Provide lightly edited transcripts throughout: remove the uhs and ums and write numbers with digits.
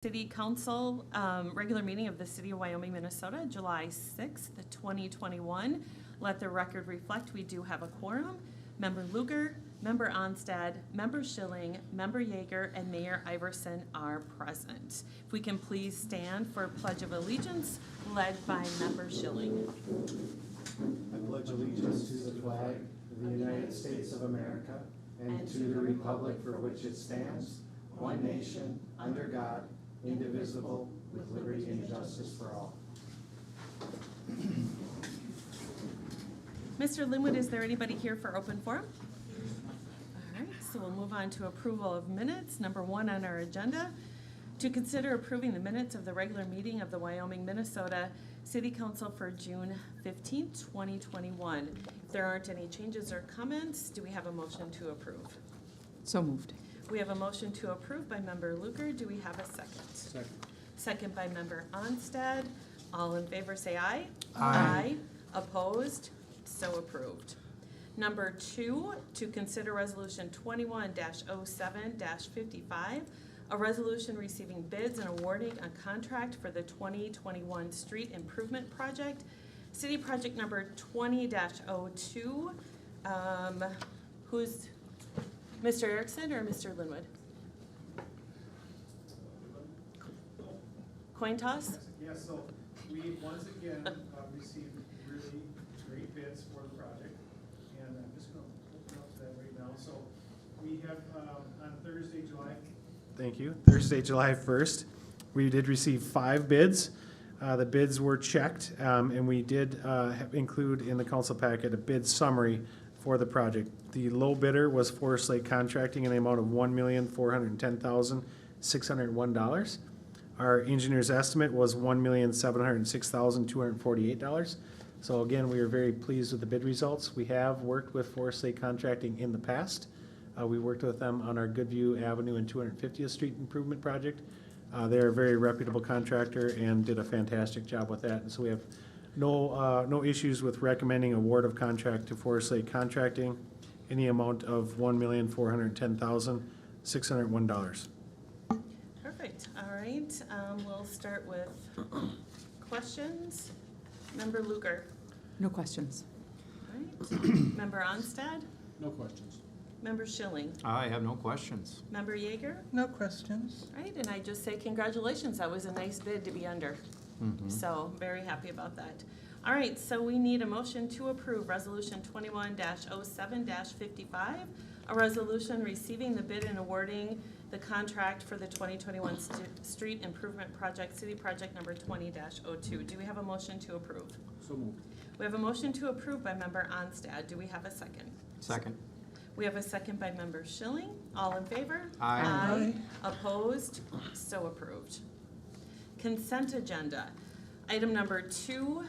City Council regular meeting of the City of Wyoming, Minnesota, July 6th, 2021. Let the record reflect we do have a quorum. Member Luger, Member Onstad, Member Schilling, Member Yeager, and Mayor Iverson are present. If we can please stand for Pledge of Allegiance, led by Member Schilling. I pledge allegiance to the flag of the United States of America and to the republic for which it stands, one nation, under God, indivisible, with liberty and justice for all. Mr. Linwood, is there anybody here for open forum? All right, so we'll move on to approval of minutes. Number 1 on our agenda, to consider approving the minutes of the regular meeting of the Wyoming, Minnesota City Council for June 15, 2021. If there aren't any changes or comments, do we have a motion to approve? So moved. We have a motion to approve by Member Luker. Do we have a second? Second. Second by Member Onstad. All in favor say aye. Aye. Opposed? So approved. Number 2, to consider resolution 21-07-55, a resolution receiving bids and awarding a contract for the 2021 street improvement project. City project number 20-02. Who's Mr. Erickson or Mr. Linwood? Coin toss? Yes, so we once again received really great bids for the project, and I'm just going to open up to that right now. So we have on Thursday, July 1st, we did receive 5 bids. The bids were checked, and we did include in the council packet a bid summary for the project. The low bidder was Forest Lake Contracting in the amount of $1,410,601. Our engineer's estimate was $1,706,248. So again, we are very pleased with the bid results. We have worked with Forest Lake Contracting in the past. We worked with them on our Goodview Avenue and 250th Street improvement project. They're a very reputable contractor and did a fantastic job with that. And so we have no issues with recommending award of contract to Forest Lake Contracting in the amount of $1,410,601. Perfect. All right. We'll start with questions. Member Luger. No questions. All right. Member Onstad. No questions. Member Schilling. I have no questions. Member Yeager. No questions. All right. And I just say congratulations. That was a nice bid to be under. So very happy about that. All right. So we need a motion to approve resolution 21-07-55, a resolution receiving the bid and awarding the contract for the 2021 street improvement project, city project number 20-02. Do we have a motion to approve? So moved. We have a motion to approve by Member Onstad. Do we have a second? Second. We have a second by Member Schilling. All in favor? Aye. Aye. Opposed? So approved. Consent agenda. Item number 3,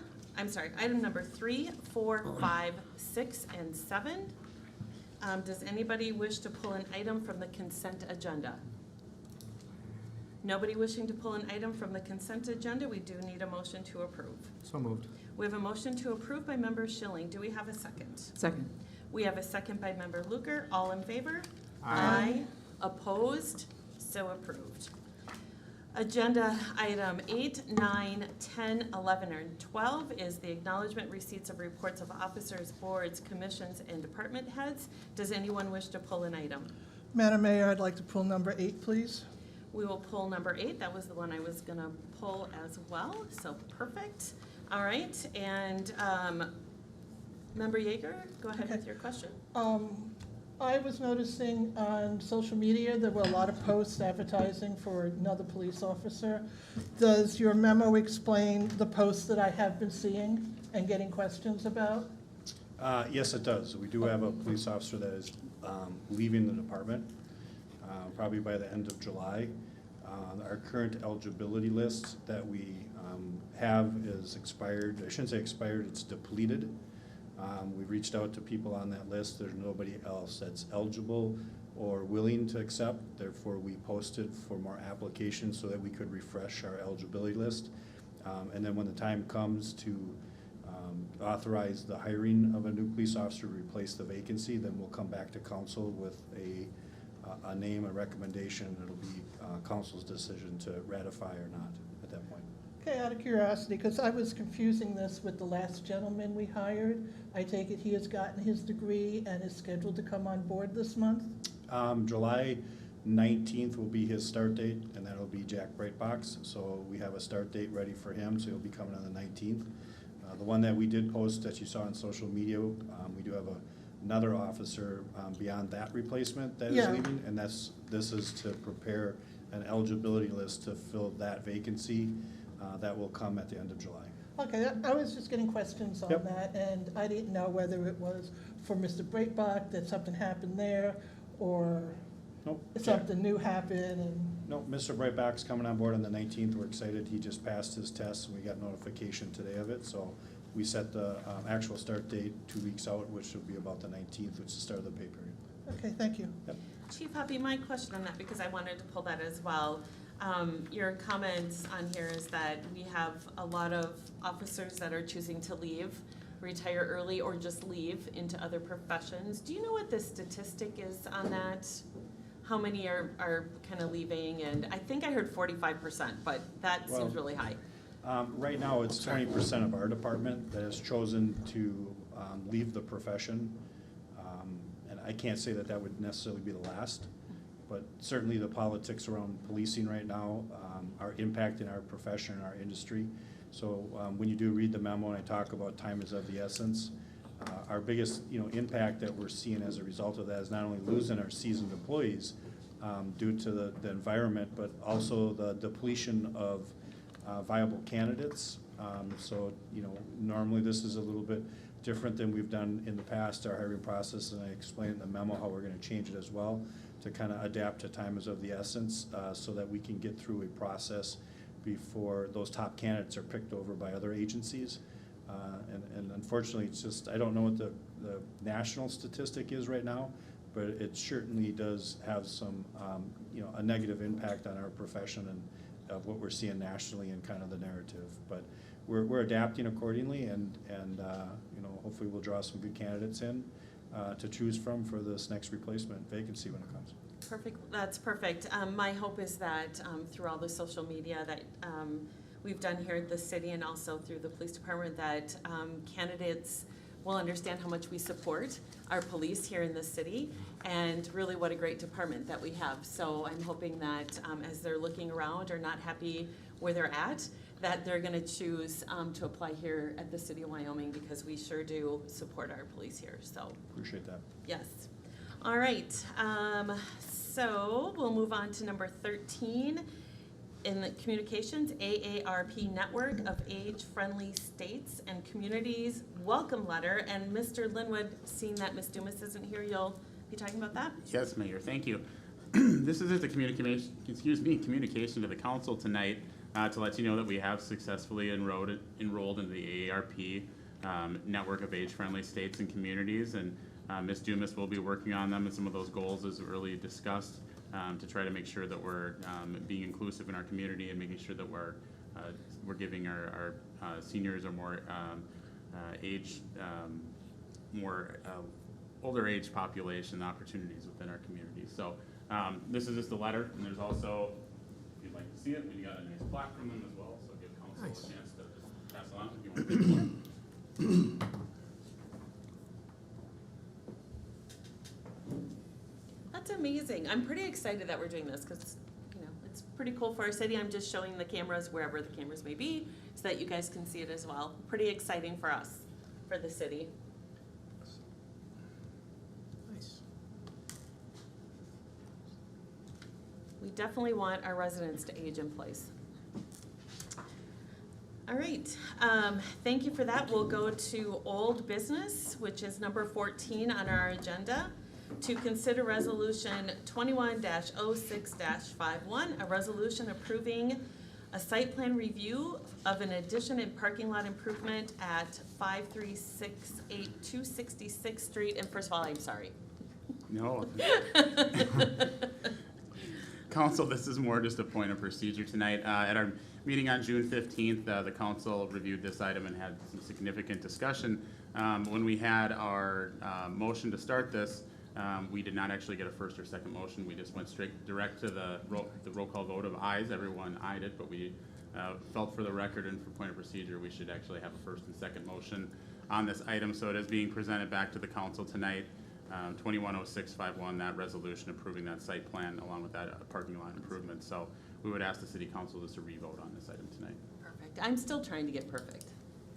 4, 5, 6, and 7. Does anybody wish to pull an item from the consent agenda? Nobody wishing to pull an item from the consent agenda? We do need a motion to approve. So moved. We have a motion to approve by Member Schilling. Do we have a second? Second. We have a second by Member Luker. All in favor? Aye. Opposed? So approved. Agenda item 8, 9, 10, 11, and 12 is the acknowledgement receipts of reports of officers, boards, commissions, and department heads. Does anyone wish to pull an item? Madam Mayor, I'd like to pull number 8, please. We will pull number 8. That was the one I was gonna pull as well, so perfect. All right, and Member Yeager, go ahead with your question. I was noticing on social media there were a lot of posts advertising for another police officer. Does your memo explain the posts that I have been seeing and getting questions about? Yes, it does. We do have a police officer that is leaving the department, probably by the end of July. Our current eligibility list that we have is expired. I shouldn't say expired, it's depleted. We've reached out to people on that list. There's nobody else that's eligible or willing to accept. Therefore, we posted for more applications so that we could refresh our eligibility list. And then when the time comes to authorize the hiring of a new police officer to replace the vacancy, then we'll come back to council with a a name, a recommendation, and it'll be council's decision to ratify or not at that point. Okay, out of curiosity, because I was confusing this with the last gentleman we hired. I take it he has gotten his degree and is scheduled to come on board this month? July 19th will be his start date, and that'll be Jack Brightbox. So we have a start date ready for him, so he'll be coming on the 19th. The one that we did post that you saw on social media, we do have another officer beyond that replacement that is Yeah. leaving, and this is to prepare an eligibility list to fill that vacancy. That will come at the end of July. Okay, I was just getting questions on Yep. that, and I didn't know whether it was for Mr. Breitbach, that something happened there, or Nope. something new happened, and, No, Mr. Brightback's coming on board on the 19th. We're excited. He just passed his test, and we got notification today of it. So we set the actual start date 2 weeks out, which will be about the 19th, which is the start of the pay period. okay, thank you. Yep. Chief Huppy, my question on that, because I wanted to pull that as well. Your comments on here is that we have a lot of officers that are choosing to leave, retire early, or just leave into other professions. Do you know what the statistic is on that? How many are kind of leaving? And I think I heard 45%, but that Well, seems really high. Right now, it's 20% of our department that has chosen to leave the profession. And I can't say that that would necessarily be the last, but certainly the politics around policing right now are impacting our profession and our industry. So when you do read the memo and I talk about time is of the essence, our biggest, impact that we're seeing as a result of that is not only losing our seasoned employees due to the environment, but also the depletion of viable candidates. So, normally this is a little bit different than we've done in the past, our hiring process, and I explained in the memo how we're gonna change it as well to kind of adapt to time is of the essence, so that we can get through a process before those top candidates are picked over by other agencies. And unfortunately, it's just, I don't know what the national statistic is right now, but it certainly does have some, a negative impact on our profession and of what we're seeing nationally and kind of the narrative. But we're adapting accordingly, and hopefully we'll draw some good candidates in to choose from for this next replacement vacancy when it comes. Perfect, that's perfect. My hope is that through all the social media that we've done here at the city and also through the police department, that candidates will understand how much we support our police here in the city and really what a great department that we have. So I'm hoping that as they're looking around or not happy where they're at, that they're gonna choose to apply here at the city of Wyoming, because we sure do support our police here, so. Appreciate that. Yes. All right, so we'll move on to number 13 in the communications, AARP Network of Age-Friendly States and Communities Welcome Letter. And Mr. Linwood, seeing that Ms. Dumas isn't here, you'll be talking about that? Yes, Mayor, thank you. This is just a communication to the council tonight to let you know that we have successfully enrolled into the AARP Network of Age-Friendly States and Communities, and Ms. Dumas will be working on them and some of those goals as early discussed to try to make sure that we're being inclusive in our community and making sure that we're giving our seniors or more older age population opportunities within our community. So this is just a letter, and there's also, if you'd like to see it, we got a nice plaque from them as well, so give council a chance to just pass it on if you want to take one. That's amazing. I'm pretty excited that we're doing this because, it's pretty cool for our city. I'm just showing the cameras wherever the cameras may be so that you guys can see it as well. Pretty exciting for us, for the city. Nice. We definitely want our residents to age in place. All right, thank you for that. We'll go to old business, which is number 14 on our agenda. To consider resolution 21-06-51, a resolution approving a site plan review of an addition and parking lot improvement at 5368 266th Street. And first of all, I'm sorry. No. Council, this is more just a point of procedure tonight. At our meeting on June 15th, the council reviewed this item and had some significant discussion. When we had our motion to start this, We did not actually get a first or second motion. We just went direct to the roll call vote of ayes. Everyone ayed it, but we felt for the record and for point of procedure, we should actually have a first and second motion on this item. So it is being presented back to the council tonight. 210651, that resolution approving that site plan along with that parking lot improvement. So we would ask the city council just to re-vote on this item tonight. Perfect. I'm still trying to get perfect.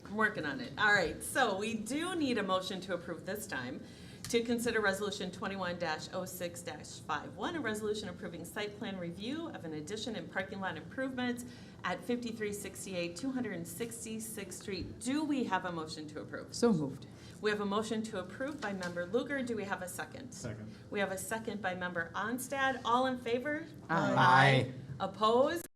I'm working on it. All right, so we do need a motion to approve this time. To consider resolution 21-06-51, a resolution approving site plan review of an addition and parking lot improvements at 5368 266th Street. Do we have a motion to approve? So moved. We have a motion to approve by member Luger. Do we have a second? Second. We have a second by member Onstad. All in favor? Aye. Opposed?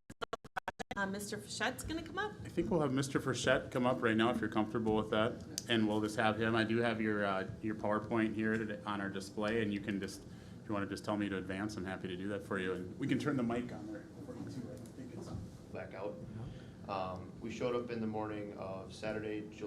Mr.Fichette's gonna come up. I think we'll have Mr. Frechette come up right now if you're comfortable with that. And we'll just have him, I do have your PowerPoint here on our display, and you can just, if you want to just tell me to advance, I'm happy to do that for you. And we can turn the mic on there for you too, I think it's on. Back out. We showed up in the morning of Saturday,